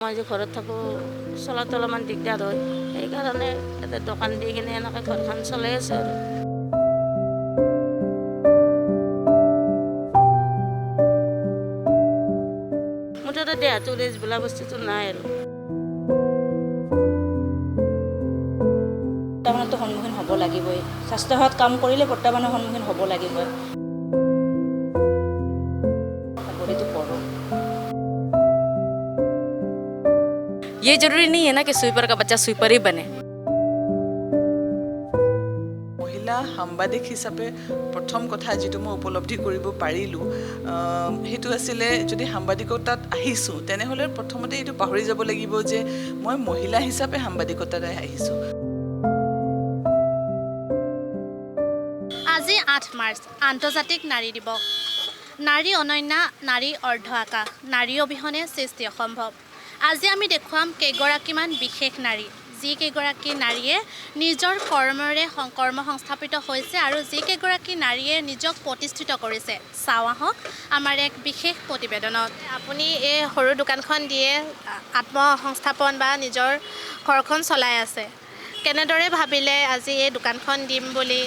মই যে ঘৰত থাকোঁ চলাত অলপমান দিগদাৰ হয়, সেইকাৰণে এটা দোকান দি কিনে এনেকৈ ঘৰখন চলাই আছোঁ আৰু। মুঠতে দেহাটো ৰেজ বোলা বস্তুটো নাই আৰু। প্ৰত্যাহ্বানতো সন্মুখীন হ'ব লাগিবই। স্বাস্থ্যসেৱাত কাম কৰিলে প্ৰত্যাহ্বানৰ সন্মুখীন হ'ব লাগিবই। চাকৰিটো কৰোঁ। ये जरूरी नहीं है ना कि स्वीपर का बच्चा स्वीपर ही बने। মহিলা সাংবাদিক হিচাপে প্ৰথম কথা যিটো মই উপলব্ধি কৰিব পাৰিলোঁ সেইটো আছিলে, যদি সাংবাদিকতাত আহিছোঁ তেনেহ'লে প্ৰথমতে এইটো পাহৰি যাব লাগিব যে মই মহিলা হিচাপে সাংবাদিকতালৈ আহিছোঁ। আজি 8 মাৰ্চ আন্তৰ্জাতিক নাৰী দিৱস। নাৰী অনন্যা, নাৰী অৰ্ধ আকাশ, নাৰী অবিহনে সৃষ্টি অসম্ভৱ। আজি আমি দেখুৱাম কেইগৰাকীমান বিশেষ নাৰী, যিকেইগৰাকী নাৰীয়ে নিজৰ কৰ্মৰে কৰ্ম সংস্থাপিত হৈছে আৰু যিকেইগৰাকী নাৰীয়ে নিজক প্ৰতিষ্ঠিত কৰিছে। চাওঁ আহক আমাৰ এক বিশেষ প্ৰতিবেদনত। আপুনি এই সৰু দোকানখন দিয়ে আত্মসংস্থাপন বা নিজৰ ঘৰখন চলাই আছে, কেনেদৰে ভাবিলে আজি এই দোকানখন দিম বুলি?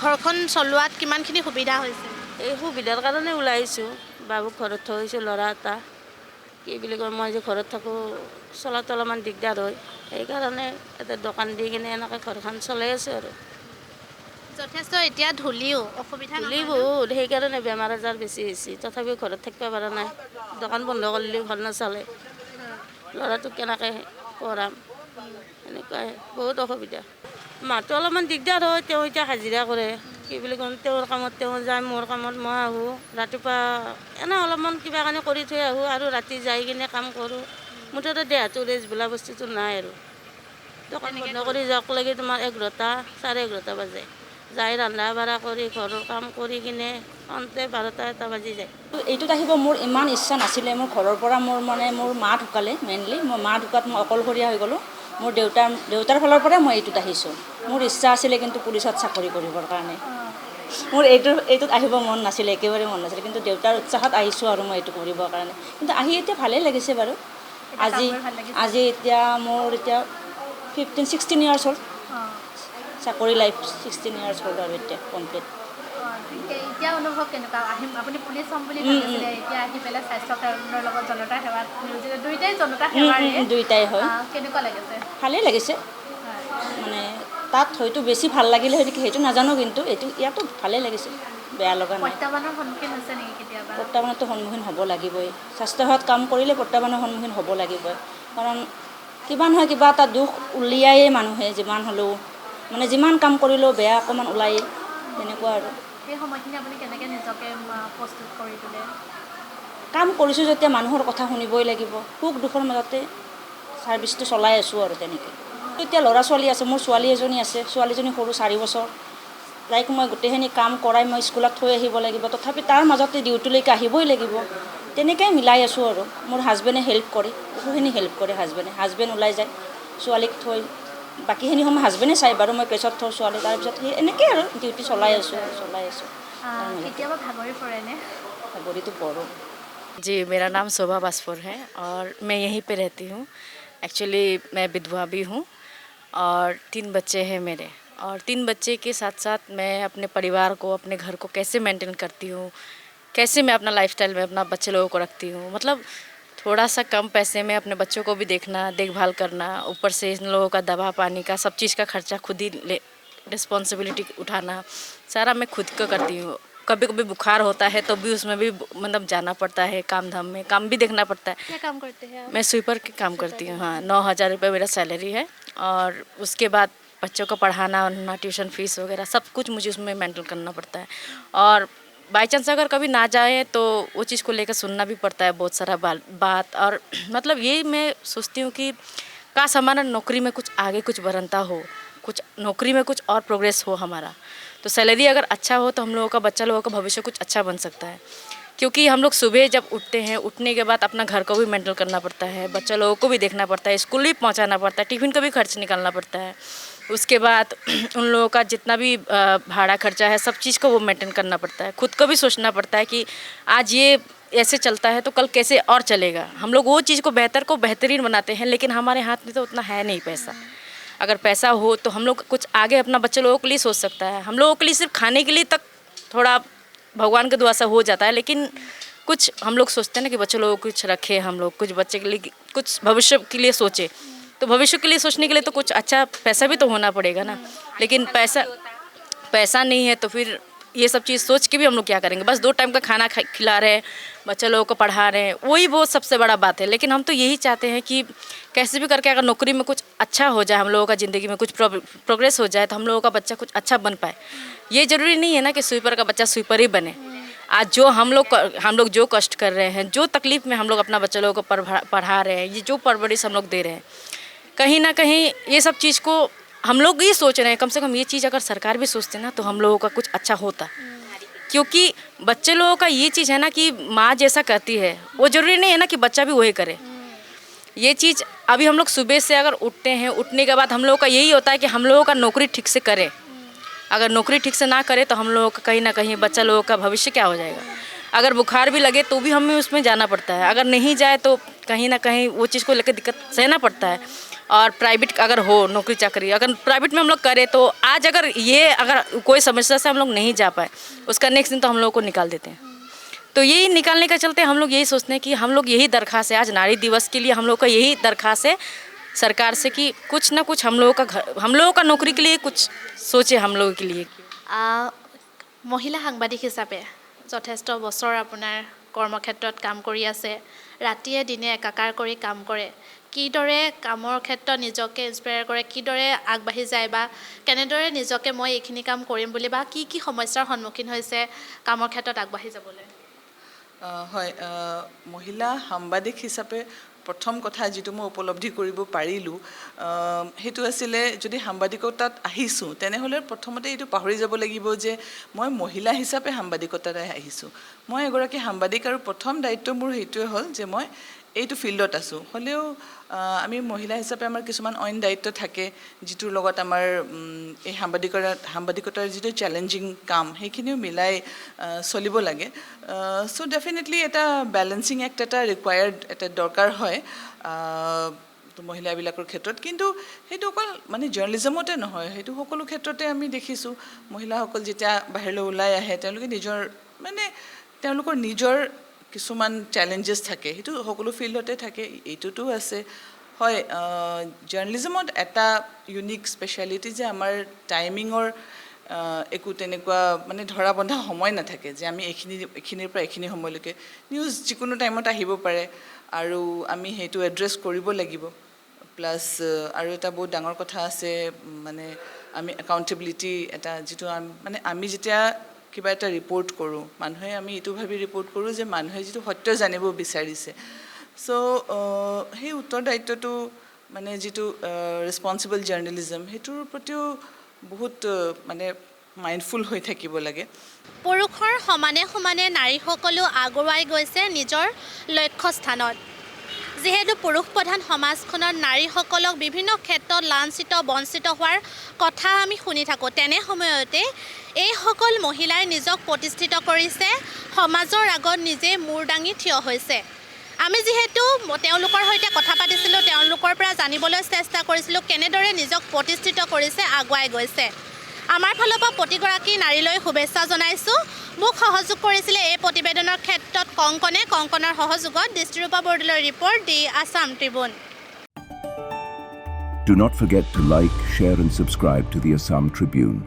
ঘৰখন চলোৱাত কিমানখিনি সুবিধা হৈছে? এই সুবিধাৰ কাৰণে ওলাই আহিছোঁ। বাবুক ঘৰত থৈছোঁ, ল'ৰা এটা কি বুলি কয়, মই যে ঘৰত থাকোঁ চলাত অলপমান দিগদাৰ হয়, সেইকাৰণে এটা দোকান দি কিনে এনেকৈ ঘৰখন চলাই আছোঁ আৰু। যথেষ্ট এতিয়া ধূলিও অসুবিধা ধূলি নহয় ন? বহুত, সেইকাৰণে বেমাৰ আজাৰ বেছি হৈছে। তথাপিও ঘৰত থাকিব পৰা নাই, দোকান বন্ধ কৰিলেও ঘৰ নচলে, ল'ৰাটোক কেনেকৈ পঢ়াম, এনেকুৱাই বহুত অসুবিধা। মাহটো অলপমান দিগদাৰ হয়, তেওঁ এতিয়া হাজিৰা কৰে, কি বুলি ক'ম, তেওঁৰ কামত তেওঁ যায়, মোৰ কামত মই আহোঁ। ৰাতিপুৱা এনে অলপমান কিবা কানি কৰি থৈ আহোঁ আৰু ৰাতি যাই কিনে কাম কৰোঁ। মুঠতে দেহাটো ৰেজ বোলা বস্তুটো নাই আৰু। দোকান বন্ধ কৰি যাওক লাগে তোমাৰ 11টা, 11:30 বাজে। যাই ৰন্ধা বঢ়া কৰি ঘৰৰ কাম কৰি কিনে আহোঁতে 12টা-1টা বাজি যায়। এইটোত আহিব মোৰ ইমান ইচ্ছা নাছিলে। মোৰ ঘৰৰ পৰা মোৰ মা ঢুকালে, মেইনলি মোৰ মা ঢুকাত মই অকলশৰীয়া হৈ গ'লোঁ। মোৰ দেউতাৰ ফালৰ পৰাই মই এইটোত আহিছোঁ। মোৰ ইচ্ছা আছিলে কিন্তু পুলিচত চাকৰি কৰিবৰ কাৰণে। মোৰ এইটোত আহিব মন নাছিলে, একেবাৰে মন নাছিলে, কিন্তু দেউতাৰ উৎসাহত আহিছোঁ আৰু মই এইটো কৰিবৰ কাৰণে। কিন্তু আহি এতিয়া ভালেই লাগিছে বাৰু। আজি এতিয়া মোৰ 16 ইয়াৰ্ছ হ'ল। চাকৰি লাইফ 16 ইয়াৰ্ছ হ'ল আৰু এতিয়া কমপ্লিট। এতিয়া অনুভৱ কেনেকুৱা? আপুনি পুলিচ হ'ম বুলি ভাবিছিলে, এতিয়া আহি পেলাই স্বাস্থ্য কেন্দ্ৰৰ লগত জনতা সেৱাত নিয়োজিত, দুইটাই জনতা সেৱাৰে। দুইটাই হয়। কেনেকুৱা লাগিছে? ভালেই লাগিছে। মানে তাত হয়তো বেছি ভাল লাগিলে হয় নেকি, সেইটো নাজানো, কিন্তু ইয়াতো ভালেই লাগিছে, বেয়া লগা নাই। প্ৰত্যাহ্বানৰ সন্মুখীন হৈছে নেকি কেতিয়াবা? প্ৰত্যাহ্বানতো সন্মুখীন হ'ব লাগিবই। স্বাস্থ্যসেৱাত কাম কৰিলে প্ৰত্যাহ্বানৰ সন্মুখীন হ'ব লাগিবই। কাৰণ কিবা নহয় কিবা এটা দুখ উলিয়ায়েই মানুহে, যিমান হ'লেও মানে যিমান কাম কৰিলেও বেয়া অকণমান ওলায়েই, তেনেকুৱা আৰু। সেই সময়খিনি আপুনি কেনেকৈ নিজকে প্ৰস্তুত কৰি তোলে? কাম কৰিছোঁ যেতিয়া মানুহৰ কথা শুনিবই লাগিব। সুখ দুখৰ মাজতে ছাৰ্ভিচটো চলাই আছোঁ আৰু তেনেকৈ। এতিয়া ল'ৰা ছোৱালী আছে, মোৰ ছোৱালী এজনী আছে, ছোৱালীজনী সৰু 4 বছৰ। তাইক মই গোটেইখিনি কাম কৰাই মই স্কুলত থৈ আহিব লাগিব, তথাপি তাৰ মাজতে ডিউটিলৈকে আহিবই লাগিব। তেনেকৈ মিলাই আছোঁ আৰু। মোৰ হাজবেণ্ডে হেল্প কৰে, বহুখিনি হেল্প কৰে হাজবেণ্ড ওলাই যায়, ছোৱালীক থৈ বাকীখিনি সময় হাজবেণ্ডে চাই বাৰু, মই প্ৰেছত থওঁ ছোৱালী। তাৰপিছত সেই এনেকৈ আৰু ডিউটি চলাই আছোঁ। কেতিয়াবা ভাগৰি পৰেনে? ভাগৰিটো পৰোঁ। जी, मेरा नाम शोभा बास्फोर है और मैं यहीं पे रहती हूँ। एक्चुअली मैं विधवा भी हूँ और 3 बच्चे हैं मेरे। और 3 बच्चे के साथ साथ मैं अपने परिवार को, अपने घर को कैसे मेंटेन करती हूँ, कैसे मैं अपना लाइफस्टाइल में अपना बच्चे लोगों को रखती हूँ। मतलब थोड़ा सा कम पैसे में अपने बच्चों को भी देखना, देखभाल करना, ऊपर से इन लोगों का दवा पानी का सब चीज़ का खर्चा खुद ही रिस्पॉन्सिबिलिटी उठाना, सारा मैं खुद को करती हूँ। कभी कभी बुखार होता है तो भी उसमें भी मतलब जाना पड़ता है, काम धाम में काम भी देखना पड़ता है। क्या काम करते हैं आप? मैं स्वीपर के काम करती हूँ। हाँ, 9,000 रुपये मेरा सैलरी है और उसके बाद बच्चों को पढ़ाना, ट्यूशन फीस वगैरह सब कुछ मुझे उसमें मेंटेन करना पड़ता है। और बाई चांस अगर कभी ना जाए तो वो चीज़ को लेकर सुनना भी पड़ता है बहुत सारा बात। और मतलब ये मैं सोचती हूँ कि काश हमारा नौकरी में कुछ आगे कुछ बनता हो, कुछ नौकरी में कुछ और प्रोग्रेस हो हमारा, तो सैलरी अगर अच्छा हो तो हम लोगों का बच्चा लोगों का भविष्य कुछ अच्छा बन सकता है। क्योंकि हम लोग सुबह जब उठते हैं, उठने के बाद अपना घर को भी मेंटेन करना पड़ता है, बच्चा लोगों को भी देखना पड़ता है, स्कूल भी पहुंचाना पड़ता है, टिफ़िन का भी खर्च निकालना पड़ता है। उसके बाद उन लोगों का जितना भी भाड़ा खर्चा है सब चीज़ को वो मेंटेन करना पड़ता है। खुद को भी सोचना पड़ता है कि आज ये ऐसे चलता है तो कल कैसे और चलेगा। हम लोग वो चीज़ को बेहतरीन बनाते हैं, लेकिन हमारे हाथ में तो उतना है नहीं पैसा। अगर पैसा हो तो हम लोग कुछ आगे अपना बच्चे लोगों के लिए सोच सकता है। हम लोगों के लिए सिर्फ खाने के लिए तक थोड़ा भगवान के दुआ से हो जाता है, लेकिन कुछ हम लोग सोचते हैं ना कि बच्चे लोगों को कुछ रखे, हम लोग कुछ बच्चे के लिए कुछ भविष्य के लिए सोचे। तो भविष्य के लिए सोचने के लिए तो कुछ अच्छा पैसा भी तो होना पड़ेगा ना, लेकिन पैसा नहीं है तो फिर ये सब चीज़ सोच के भी हम लोग क्या करेंगे। बस 2 टाइम का खाना खिला रहे हैं, बच्चे लोगों को पढ़ा रहे हैं, वही बहुत सबसे बड़ा बात है। लेकिन हम तो यही चाहते हैं कि कैसे भी करके अगर नौकरी में कुछ अच्छा हो जाए, हम लोगों का ज़िंदगी में कुछ प्रोग्रेस हो जाए, तो हम लोगों का बच्चा कुछ अच्छा बन पाए। ये ज़रूरी नहीं है ना कि स्वीपर का बच्चा स्वीपर ही बने। आज जो हम लोग जो कष्ट कर रहे हैं, जो तकलीफ़ में हम लोग अपना बच्चे लोगों को पढ़ा रहे हैं, ये जो परवरिश हम लोग दे रहे हैं, कहीं ना कहीं ये सब चीज़ को हम लोग ही सोच रहे हैं। कम से कम ये चीज़ अगर सरकार भी सोचते ना तो हम लोगों का कुछ अच्छा होता। क्योंकि बच्चे लोगों का ये चीज़ है ना कि माँ जैसा कहती है, वो ज़रूरी नहीं है ना कि बच्चा भी वही करे। ये चीज़ अभी हम लोग सुबह से अगर उठते हैं, उठने के बाद हम लोगों का यही होता है कि हम लोगों का नौकरी ठीक से करें। अगर नौकरी ठीक से ना करे तो हम लोगों का कहीं ना कहीं बच्चा लोगों का भविष्य क्या हो जाएगा। अगर बुखार भी लगे तो भी हमें उसमें जाना पड़ता है, अगर नहीं जाए तो कहीं ना कहीं वो चीज़ को लेकर दिक्कत सहना पड़ता है। और प्राइवेट अगर हो नौकरी चाकरी, अगर प्राइवेट में हम लोग करें तो आज अगर कोई समस्या से हम लोग नहीं जा पाए, उसका नेक्स्ट दिन तो हम लोगों को निकाल देते हैं। तो यही निकालने का चलते हम लोग यही सोचते हैं कि हम लोग यही दरख्वास्त है, आज नारी दिवस के लिए हम लोग का यही दरख्वास्त है सरकार से कि कुछ ना कुछ हम लोगों का नौकरी के लिए कुछ सोचे हम लोगों के लिए। মহিলা সাংবাদিক হিচাপে যথেষ্ট বছৰ আপোনাৰ কৰ্মক্ষেত্ৰত কাম কৰি আছে, ৰাতিয়ে দিনে একাকাৰ কৰি কাম কৰে। কিদৰে কামৰ ক্ষেত্ৰত নিজকে ইনস্পায়াৰ কৰে, কিদৰে আগবাঢ়ি যায় বা কেনেদৰে নিজকে মই এইখিনি কাম কৰিম বুলি বা কি কি সমস্যাৰ সন্মুখীন হৈছে কামৰ ক্ষেত্ৰত আগবাঢ়ি যাবলৈ? হয়, মহিলা সাংবাদিক হিচাপে প্ৰথম কথা যিটো মই উপলব্ধি কৰিব পাৰিলোঁ সেইটো আছিলে, যদি সাংবাদিকতাত আহিছোঁ তেনেহ'লে প্ৰথমতে এইটো পাহৰি যাব লাগিব যে মই মহিলা হিচাপে সাংবাদিকতাত আহিছোঁ। মই এগৰাকী সাংবাদিক আৰু প্ৰথম দায়িত্ব মোৰ সেইটোৱে হ'ল যে মই এইটো ফিল্ডত আছোঁ। হ'লেও আমি মহিলা হিচাপে আমাৰ কিছুমান অইন দায়িত্ব থাকে, যিটোৰ লগত আমাৰ এই সাংবাদিকতাৰ যিটো চেলেঞ্জিং কাম সেইখিনিও মিলাই চলিব লাগে। চ' ডেফিনেটলি এটা বেলেঞ্চিং এক্ট এটা ৰিকুৱায়াৰ্ড, এটা দৰকাৰ হয় মহিলাবিলাকৰ ক্ষেত্ৰত। কিন্তু সেইটো অকল মানে জাৰ্নেলিজমতে নহয়, সেইটো সকলো ক্ষেত্ৰতে আমি দেখিছোঁ। মহিলাসকল যেতিয়া বাহিৰলৈ ওলাই আহে তেওঁলোকৰ নিজৰ কিছুমান চেলেঞ্জেছ থাকে, সেইটো সকলো ফিল্ডতে থাকে, এইটোতো আছে। হয়, জাৰ্নেলিজমত এটা ইউনিক স্পেচিয়েলিটি যে আমাৰ টাইমিঙৰ একো তেনেকুৱা মানে ধৰা বন্ধা সময় নাথাকে যে আমি এইখিনিৰ পৰা এইখিনি সময়লৈকে নিউজ যিকোনো টাইমত আহিব পাৰে আৰু আমি সেইটো এড্ৰেছ কৰিব লাগিব। প্লাছ আৰু এটা বহুত ডাঙৰ কথা আছে, মানে আমি একাউণ্টেবিলিটি এটা যিটো মানে আমি যেতিয়া কিবা এটা ৰিপৰ্ট কৰোঁ, মানুহে আমি এইটো ভাবি ৰিপৰ্ট কৰোঁ যে মানুহে যিটো সত্য জানিব বিচাৰিছে। চ' সেই উত্তৰদায়িত্বটো মানে যিটো ৰেছপনচিবল জাৰ্নেলিজম, সেইটোৰ প্ৰতিও বহুত মানে মাইণ্ডফুল হৈ থাকিব লাগে। পুৰুষৰ সমানে সমানে নাৰীসকলো আগুৱাই গৈছে নিজৰ লক্ষ্যস্থানত। যিহেতু পুৰুষ প্ৰধান সমাজখনত নাৰীসকলক বিভিন্ন ক্ষেত্ৰত লাঞ্ছিত বঞ্চিত হোৱাৰ কথা আমি শুনি থাকোঁ, তেনে সময়তে এইসকল মহিলাই নিজক প্ৰতিষ্ঠিত কৰিছে, সমাজৰ আগত নিজে মূৰ দাঙি থিয় হৈছে। আমি যিহেতু তেওঁলোকৰ সৈতে কথা পাতিছিলোঁ, তেওঁলোকৰ পৰা জানিবলৈ চেষ্টা কৰিছিলোঁ কেনেদৰে নিজক প্ৰতিষ্ঠিত কৰিছে, আগুৱাই গৈছে। আমাৰ ফালৰ পৰা প্ৰতিগৰাকী নাৰীলৈ শুভেচ্ছা জনাইছোঁ। মোক সহযোগ কৰিছিলে এই প্ৰতিবেদনৰ ক্ষেত্ৰত কংকণৰ সহযোগত দৃষ্টিৰূপা বৰদলৈৰ report, the Assam Tribune. Do not forget to like, share and subscribe to the Assam Tribune.